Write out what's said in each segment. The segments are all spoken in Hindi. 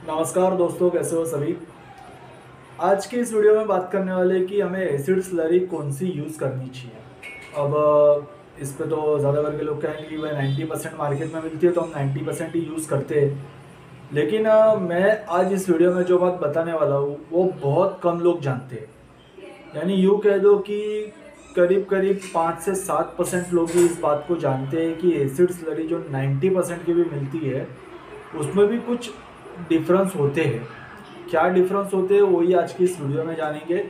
नमस्कार दोस्तों, कैसे हो सभी। आज के इस वीडियो में बात करने वाले कि हमें एसिड स्लरी कौन सी यूज़ करनी चाहिए। अब इस पे तो ज़्यादा करके लोग कहेंगे कि भाई 90% मार्केट में मिलती है तो हम 90% ही यूज़ करते हैं। लेकिन मैं आज इस वीडियो में जो बात बताने वाला हूँ वो बहुत कम लोग जानते हैं। यानी यूँ कह दो कि करीब करीब 5 से 7% लोग ही इस बात को जानते हैं कि एसिड स्लरी जो 90% की भी मिलती है उसमें भी कुछ डिफरेंस होते हैं। क्या डिफरेंस होते हैं वही आज की इस वीडियो में जानेंगे।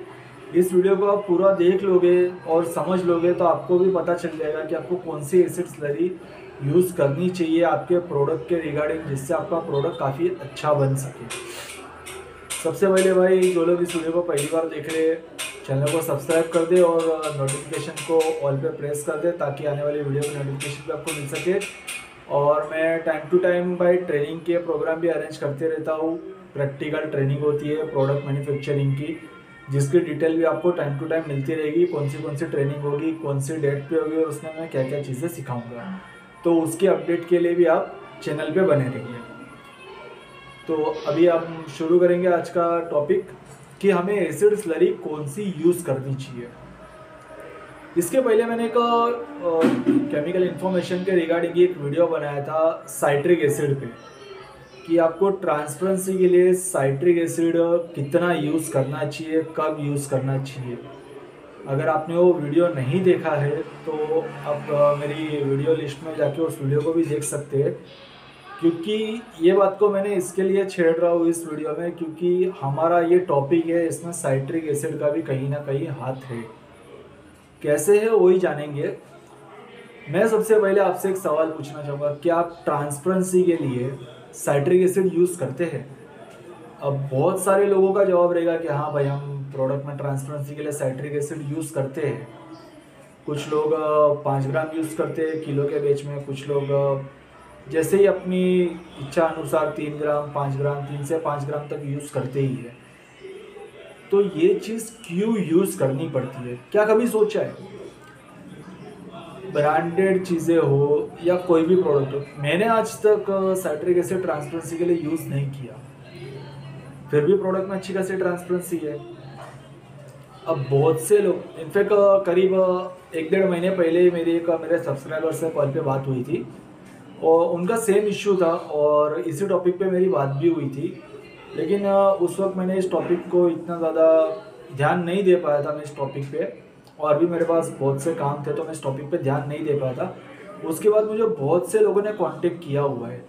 इस वीडियो को आप पूरा देख लोगे और समझ लोगे तो आपको भी पता चल जाएगा कि आपको कौन सी एसिड स्लरी यूज़ करनी चाहिए आपके प्रोडक्ट के रिगार्डिंग, जिससे आपका प्रोडक्ट काफ़ी अच्छा बन सके। सबसे पहले भाई, जो लोग इस वीडियो को पहली बार देख रहे हैं, चैनल को सब्सक्राइब कर दे और नोटिफिकेशन को ऑल पे प्रेस कर दे ताकि आने वाली वीडियो की नोटिफिकेशन भी आपको मिल सके। और मैं टाइम टू टाइम भाई ट्रेनिंग के प्रोग्राम भी अरेंज करते रहता हूँ। प्रैक्टिकल ट्रेनिंग होती है प्रोडक्ट मैन्युफैक्चरिंग की, जिसकी डिटेल भी आपको टाइम टू टाइम मिलती रहेगी। कौन सी ट्रेनिंग होगी, कौन सी डेट पे होगी और उसमें मैं क्या क्या चीज़ें सिखाऊंगा, तो उसके अपडेट के लिए भी आप चैनल पे बने रहिए। तो अभी हम शुरू करेंगे आज का टॉपिक कि हमें एसिड स्लरी कौन सी यूज़ करनी चाहिए। इसके पहले मैंने एक केमिकल इन्फॉर्मेशन के रिगार्डिंग एक वीडियो बनाया था साइट्रिक एसिड पे, कि आपको ट्रांसपेरेंसी के लिए साइट्रिक एसिड कितना यूज़ करना चाहिए, कब यूज़ करना चाहिए। अगर आपने वो वीडियो नहीं देखा है तो आप मेरी वीडियो लिस्ट में जाके उस वीडियो को भी देख सकते हैं, क्योंकि ये बात को मैंने इसके लिए छेड़ रहा हूँ इस वीडियो में क्योंकि हमारा ये टॉपिक है, इसमें साइट्रिक एसिड का भी कहीं ना कहीं हाथ है। कैसे है वही जानेंगे। मैं सबसे पहले आपसे एक सवाल पूछना चाहूँगा, क्या आप ट्रांसपेरेंसी के लिए साइट्रिक एसिड यूज़ करते हैं? अब बहुत सारे लोगों का जवाब रहेगा कि हाँ भाई, हम प्रोडक्ट में ट्रांसपेरेंसी के लिए साइट्रिक एसिड यूज़ करते हैं। कुछ लोग 5 ग्राम यूज़ करते हैं किलो के बैच में, कुछ लोग जैसे ही अपनी इच्छा अनुसार 3 ग्राम 5 ग्राम 3 से 5 ग्राम तक यूज़ करते ही है। तो ये चीज़ क्यों यूज़ करनी पड़ती है, क्या कभी सोचा है? ब्रांडेड चीज़ें हो या कोई भी प्रोडक्ट हो, मैंने आज तक साइट्रिक एसिड ट्रांसपेरेंसी के लिए यूज़ नहीं किया, फिर भी प्रोडक्ट में अच्छी खासी ट्रांसपेरेंसी है। अब बहुत से लोग, इनफैक्ट करीब 1 डेढ़ महीने पहले मेरे सब्सक्राइबर से कॉल पे बात हुई थी और उनका सेम इश्यू था और इसी टॉपिक पे मेरी बात भी हुई थी। लेकिन उस वक्त मैंने इस टॉपिक को इतना ज़्यादा ध्यान नहीं दे पाया था। मैं इस टॉपिक पे, और भी मेरे पास बहुत से काम थे तो मैं इस टॉपिक पे ध्यान नहीं दे पाया था। उसके बाद मुझे बहुत से लोगों ने कांटेक्ट किया हुआ है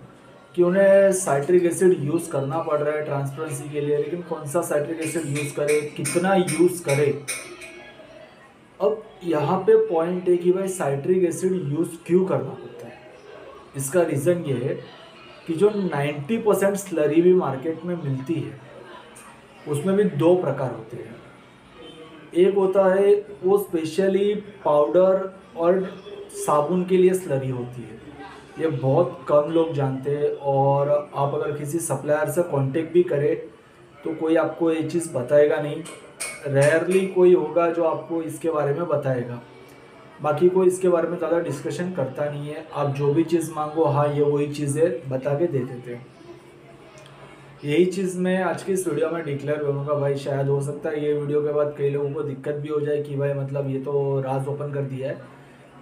कि उन्हें साइट्रिक एसिड यूज़ करना पड़ रहा है ट्रांसपेरेंसी के लिए, लेकिन कौन सा साइट्रिक एसिड यूज़ करे, कितना यूज़ करे। अब यहाँ पे पॉइंट है कि भाई साइट्रिक एसिड यूज़ क्यों करना पड़ता है। इसका रीज़न ये है कि जो 90% स्लरी भी मार्केट में मिलती है उसमें भी 2 प्रकार होते हैं। एक होता है वो स्पेशली पाउडर और साबुन के लिए स्लरी होती है, ये बहुत कम लोग जानते हैं। और आप अगर किसी सप्लायर से कांटेक्ट भी करें तो कोई आपको ये चीज़ बताएगा नहीं। रेयरली कोई होगा जो आपको इसके बारे में बताएगा, बाकी कोई इसके बारे में ज़्यादा डिस्कशन करता नहीं है। आप जो भी चीज़ मांगो, हाँ ये वही चीज़ें बता के दे देते हैं। यही चीज़ मैं आज की इस वीडियो में डिक्लेयर करूँगा। भाई शायद हो सकता है ये वीडियो के बाद कई लोगों को दिक्कत भी हो जाए कि भाई मतलब ये तो राज ओपन कर दिया है,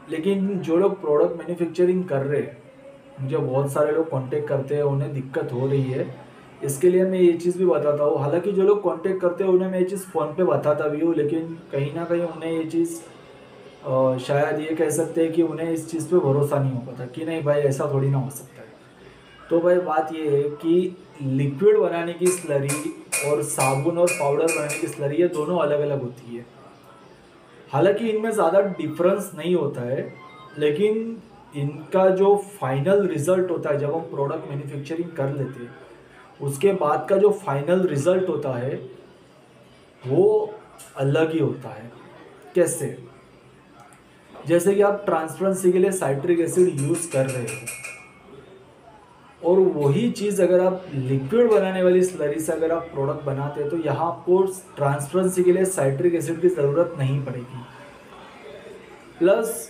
लेकिन जो लोग प्रोडक्ट मैन्युफैक्चरिंग कर रहे हैं, मुझे बहुत सारे लोग कांटेक्ट करते हैं, उन्हें दिक्कत हो रही है, इसके लिए मैं ये चीज़ भी बताता हूँ। हालांकि जो लोग कांटेक्ट करते हैं उन्हें मैं ये चीज़ फ़ोन पे बताता भी हूँ, लेकिन कहीं ना कहीं उन्हें ये चीज़ शायद ये कह सकते हैं कि उन्हें इस चीज़ पे भरोसा नहीं हो पाता कि नहीं भाई ऐसा थोड़ी ना हो सकता है। तो भाई बात ये है कि लिक्विड बनाने की स्लरी और साबुन और पाउडर बनाने की स्लरी, ये दोनों अलग अलग होती है। हालांकि इनमें ज़्यादा डिफरेंस नहीं होता है, लेकिन इनका जो फाइनल रिज़ल्ट होता है जब हम प्रोडक्ट मैन्युफैक्चरिंग कर लेते हैं, उसके बाद का जो फाइनल रिज़ल्ट होता है वो अलग ही होता है। कैसे? जैसे कि आप ट्रांसपेरेंसी के लिए साइट्रिक एसिड यूज़ कर रहे हो और वही चीज़ अगर आप लिक्विड बनाने वाली स्लरी से अगर आप प्रोडक्ट बनाते हैं तो यहाँ आपको ट्रांसपेरेंसी के लिए साइट्रिक एसिड की ज़रूरत नहीं पड़ेगी। प्लस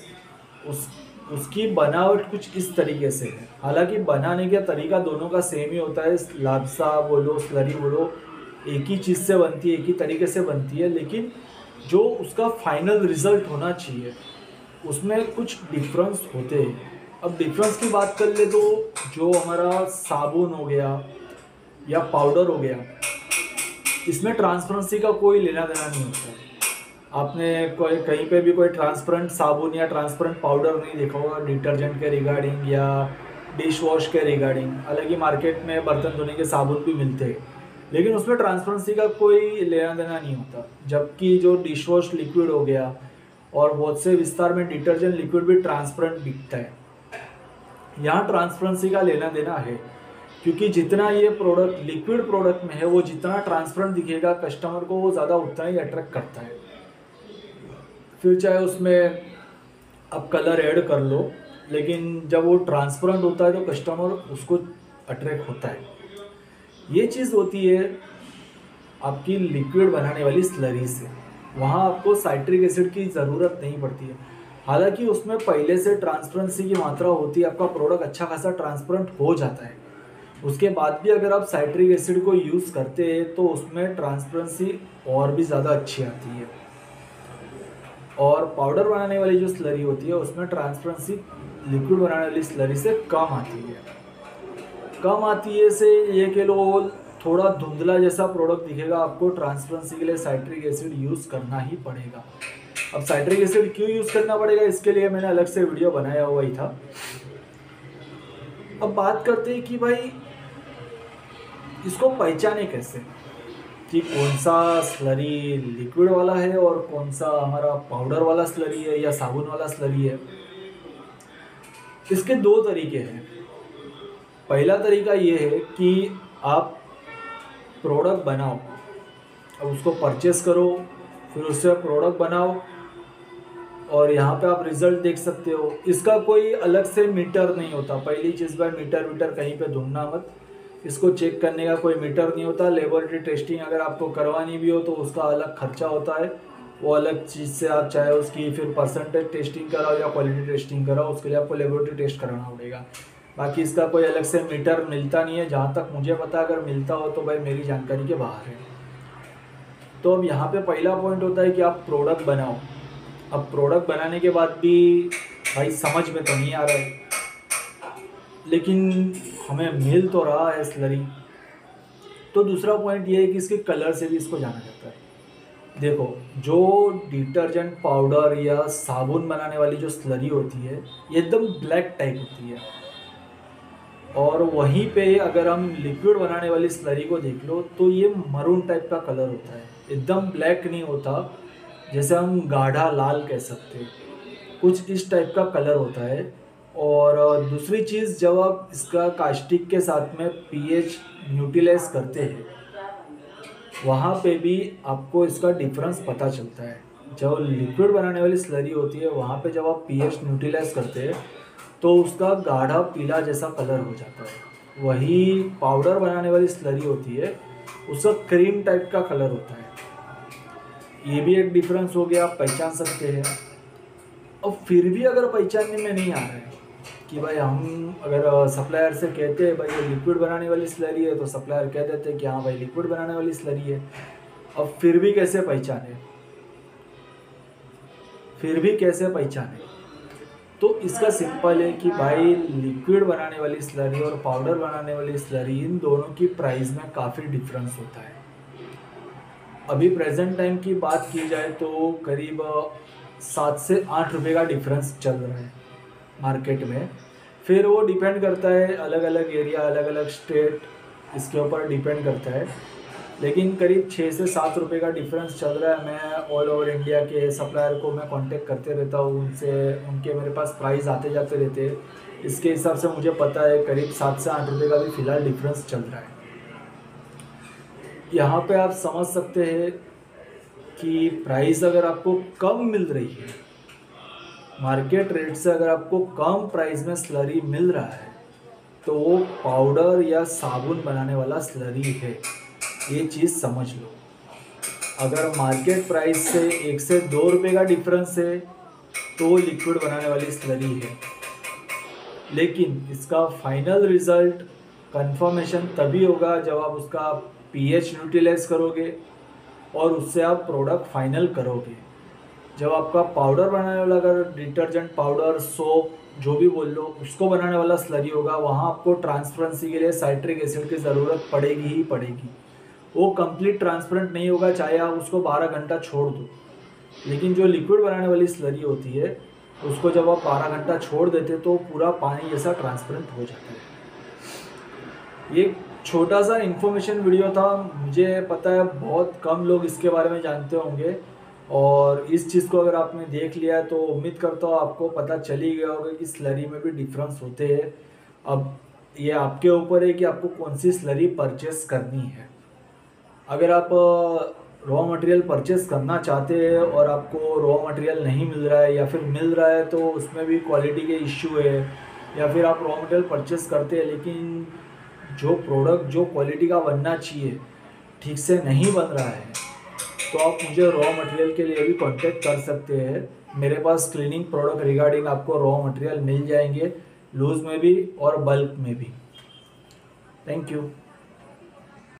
उस उसकी बनावट कुछ इस तरीके से है। हालांकि बनाने का तरीका दोनों का सेम ही होता है, लाप्सा बोलो स्लरी बोलो एक ही चीज़ से बनती है, एक ही तरीके से बनती है, लेकिन जो उसका फाइनल रिजल्ट होना चाहिए उसमें कुछ डिफरेंस होते हैं। अब डिफरेंस की बात कर ले तो जो हमारा साबुन हो गया या पाउडर हो गया, इसमें ट्रांसपेरेंसी का कोई लेना देना नहीं होता है। आपने कोई कहीं पे भी कोई ट्रांसपेरेंट साबुन या ट्रांसपेरेंट पाउडर नहीं देखा होगा डिटर्जेंट के रिगार्डिंग या डिश वॉश के रिगार्डिंग। हालांकि मार्केट में बर्तन धोने के साबुन भी मिलते हैं, लेकिन उसमें ट्रांसपेरेंसी का कोई लेना देना नहीं होता। जबकि जो डिश वॉश लिक्विड हो गया और बहुत से विस्तार में डिटर्जेंट लिक्विड भी ट्रांसपेरेंट दिखता है, यहाँ ट्रांसपेरेंसी का लेना देना है, क्योंकि जितना ये प्रोडक्ट लिक्विड प्रोडक्ट में है वो जितना ट्रांसपेरेंट दिखेगा कस्टमर को वो ज़्यादा उतना ही अट्रैक्ट करता है। फिर चाहे उसमें आप कलर ऐड कर लो, लेकिन जब वो ट्रांसपेरेंट होता है तो कस्टमर उसको अट्रैक्ट होता है। ये चीज़ होती है आपकी लिक्विड बनाने वाली स्लरी से। वहाँ आपको साइट्रिक एसिड की ज़रूरत नहीं पड़ती है। हालांकि उसमें पहले से ट्रांसपेरेंसी की मात्रा होती है, आपका प्रोडक्ट अच्छा खासा ट्रांसपेरेंट हो जाता है। उसके बाद भी अगर आप साइट्रिक एसिड को यूज़ करते हैं तो उसमें ट्रांसपेरेंसी और भी ज़्यादा अच्छी आती है। और पाउडर बनाने वाली जो स्लरी होती है उसमें ट्रांसपेरेंसी लिक्विड बनाने वाली स्लरी से कम आती है। कम आती है से ये कह लो थोड़ा धुंधला जैसा प्रोडक्ट दिखेगा, आपको ट्रांसपेरेंसी के लिए साइट्रिक एसिड यूज़ करना ही पड़ेगा। अब साइट्रिक एसिड क्यों यूज़ करना पड़ेगा, इसके लिए मैंने अलग से वीडियो बनाया हुआ ही था। अब बात करते हैं कि भाई इसको पहचाने कैसे कि कौन सा स्लरी लिक्विड वाला है और कौन सा हमारा पाउडर वाला स्लरी है या साबुन वाला स्लरी है। इसके दो तरीके हैं। पहला तरीका ये है कि आप प्रोडक्ट बनाओ, अब उसको परचेस करो, फिर उससे प्रोडक्ट बनाओ और यहाँ पे आप रिजल्ट देख सकते हो। इसका कोई अलग से मीटर नहीं होता। पहली चीज़ भाई मीटर कहीं पे ढूंढना मत, इसको चेक करने का कोई मीटर नहीं होता। लेबोरेटरी टेस्टिंग अगर आपको करवानी भी हो तो उसका अलग खर्चा होता है, वो अलग चीज़ से आप चाहे उसकी फिर परसेंटेज टेस्टिंग कराओ या क्वालिटी टेस्टिंग कराओ, उसके लिए आपको लेबोरेटरी टेस्ट कराना पड़ेगा। बाकी इसका कोई अलग से मीटर मिलता नहीं है, जहाँ तक मुझे पता। अगर मिलता हो तो भाई मेरी जानकारी के बाहर है। तो अब यहाँ पे पहला पॉइंट होता है कि आप प्रोडक्ट बनाओ। अब प्रोडक्ट बनाने के बाद भी भाई समझ में तो नहीं आ रहा है, लेकिन हमें मिल तो रहा है स्लरी। तो दूसरा पॉइंट ये है कि इसके कलर से भी इसको जाना जाता है। देखो, जो डिटर्जेंट पाउडर या साबुन बनाने वाली जो स्लरी होती है ये एकदम ब्लैक टाइप होती है, और वहीं पे अगर हम लिक्विड बनाने वाली स्लरी को देख लो तो ये मरून टाइप का कलर होता है, एकदम ब्लैक नहीं होता। जैसे हम गाढ़ा लाल कह सकते हैं, कुछ इस टाइप का कलर होता है। और दूसरी चीज़, जब आप इसका कास्टिक के साथ में पीएच न्यूट्रलाइज करते हैं वहाँ पे भी आपको इसका डिफरेंस पता चलता है। जब लिक्विड बनाने वाली स्लरी होती है वहाँ पे जब आप पीएच न्यूट्रलाइज करते हैं तो उसका गाढ़ा पीला जैसा कलर हो जाता है। वही पाउडर बनाने वाली स्लरी होती है, उसका क्रीम टाइप का कलर होता है। ये भी एक डिफरेंस हो गया, आप पहचान सकते हैं। अब फिर भी अगर पहचानने में नहीं आ रहा है कि भाई हम अगर सप्लायर से कहते हैं भाई ये लिक्विड बनाने वाली स्लरी है, तो सप्लायर कह देते हैं कि हाँ भाई लिक्विड बनाने वाली स्लरी है। अब फिर भी कैसे पहचाने, तो इसका सिंपल है कि भाई लिक्विड बनाने वाली स्लरी और पाउडर बनाने वाली स्लरी, इन दोनों की प्राइस में काफ़ी डिफरेंस होता है। अभी प्रेजेंट टाइम की बात की जाए तो करीब 7 से 8 रुपये का डिफरेंस चल रहा है मार्केट में। फिर वो डिपेंड करता है अलग अलग एरिया, अलग अलग स्टेट, इसके ऊपर डिपेंड करता है, लेकिन करीब 6 से 7 रुपये का डिफरेंस चल रहा है। मैं ऑल ओवर इंडिया के सप्लायर को मैं कांटेक्ट करते रहता हूँ, उनके मेरे पास प्राइस आते जाते रहते हैं। इसके हिसाब से मुझे पता है करीब 7 से 8 रुपये का भी फ़िलहाल डिफरेंस चल रहा है। यहाँ पे आप समझ सकते हैं कि प्राइस अगर आपको कम मिल रही है, मार्केट रेट से अगर आपको कम प्राइस में स्लरी मिल रहा है तो वो पाउडर या साबुन बनाने वाला स्लरी है, ये चीज़ समझ लो। अगर मार्केट प्राइस से 1 से 2 रुपये का डिफरेंस है तो वो लिक्विड बनाने वाली स्लरी है। लेकिन इसका फाइनल रिजल्ट कंफर्मेशन तभी होगा जब आप उसका पीएच यूटिलाइज करोगे और उससे आप प्रोडक्ट फाइनल करोगे। जब आपका पाउडर बनाने वाला, अगर डिटर्जेंट पाउडर, सोप, जो भी बोल लो, उसको बनाने वाला स्लरी होगा, वहाँ आपको ट्रांसपेरेंसी के लिए साइट्रिक एसिड की ज़रूरत पड़ेगी ही पड़ेगी। वो कंप्लीट ट्रांसपेरेंट नहीं होगा चाहे आप उसको 12 घंटा छोड़ दो। लेकिन जो लिक्विड बनाने वाली स्लरी होती है उसको जब आप 12 घंटा छोड़ देते तो पूरा पानी जैसा ट्रांसपेरेंट हो जाता है। ये छोटा सा इन्फॉर्मेशन वीडियो था। मुझे पता है बहुत कम लोग इसके बारे में जानते होंगे, और इस चीज़ को अगर आपने देख लिया तो उम्मीद करता हूँ आपको पता चल ही गया होगा कि स्लरी में भी डिफरेंस होते हैं। अब ये आपके ऊपर है कि आपको कौन सी स्लरी परचेस करनी है। अगर आप रॉ मटेरियल परचेस करना चाहते हैं और आपको रॉ मटेरियल नहीं मिल रहा है, या फिर मिल रहा है तो उसमें भी क्वालिटी के इश्यू है, या फिर आप रॉ मटेरियल परचेस करते हैं लेकिन जो प्रोडक्ट जो क्वालिटी का बनना चाहिए ठीक से नहीं बन रहा है, तो आप मुझे रॉ मटेरियल के लिए भी कांटेक्ट कर सकते हैं। मेरे पास क्लीनिंग प्रोडक्ट रिगार्डिंग आपको रॉ मटेरियल मिल जाएंगे, लूज़ में भी और बल्क में भी। Thank you.